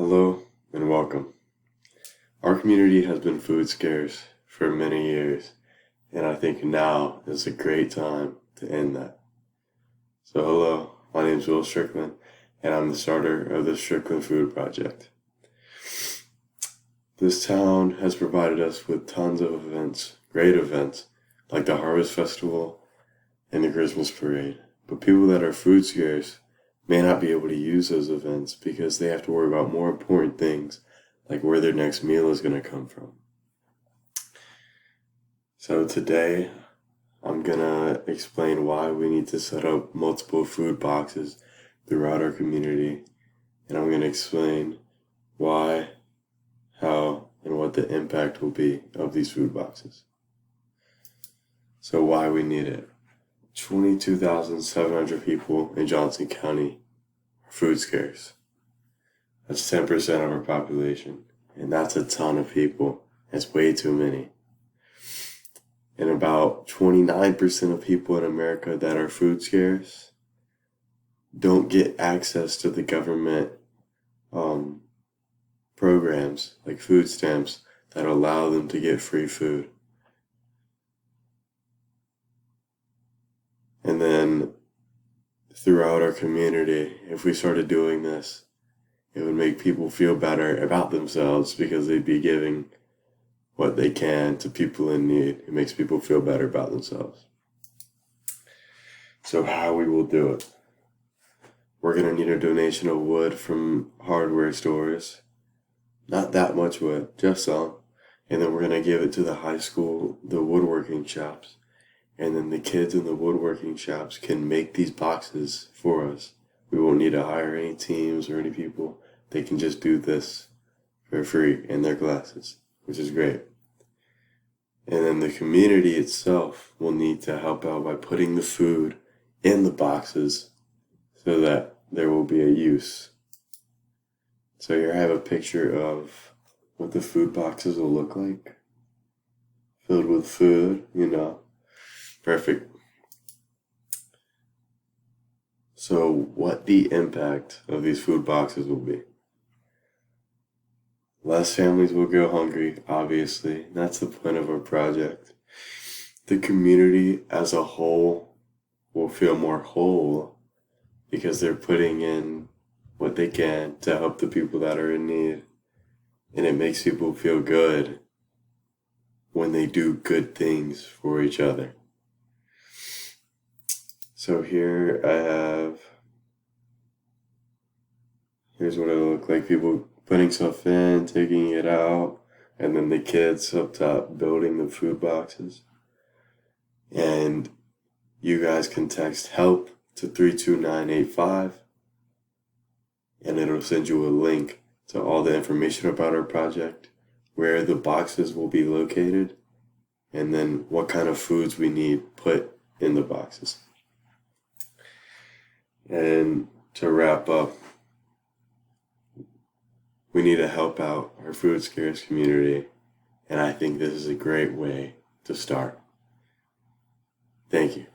Hello and welcome. Our community has been food scarce for many years, and I think now is a great time to end that. So hello, my name is Will Strickland, and I'm the starter of the Strickland Food Project. This town has provided us with tons of events, great events, like the Harvest Festival and the Christmas Parade. But people that are food scarce may not be able to use those events because they have to worry about more important things, like where their next meal is going to come from. So today, I'm going to explain why we need to set up multiple food boxes throughout our community, and I'm going to explain why, how, and what the impact will be of these food boxes. So why we need it. 22,700 people in Johnson County are food scarce. That's 10% of our population, and that's a ton of people. That's way too many. And about 29% of people in America that are food scarce don't get access to the government programs like food stamps that allow them to get free food. And then throughout our community, if we started doing this, it would make people feel better about themselves because they'd be giving what they can to people in need. It makes people feel better about themselves. So how we will do it. We're going to need a donation of wood from hardware stores. Not that much wood, just some. And then we're going to give it to the high school, the woodworking shops. And then the kids in the woodworking shops can make these boxes for us. We won't need to hire any teams or any people. They can just do this for free in their classes, which is great. And then the community itself will need to help out by putting the food in the boxes so that there will be a use. So here I have a picture of what the food boxes will look like. Filled with food, Perfect. So what the impact of these food boxes will be. Less families will go hungry, obviously. That's the point of our project. The community as a whole will feel more whole because they're putting in what they can to help the people that are in need. And it makes people feel good when they do good things for each other. So here I have, here's what it'll look like. People putting stuff in, taking it out, and then the kids up top building the food boxes. And you guys can text HELP to 32985, and it'll send you a link to all the information about our project, where the boxes will be located, and then what kind of foods we need put in the boxes. And to wrap up, we need to help out our food scarce community, and I think this is a great way to start. Thank you.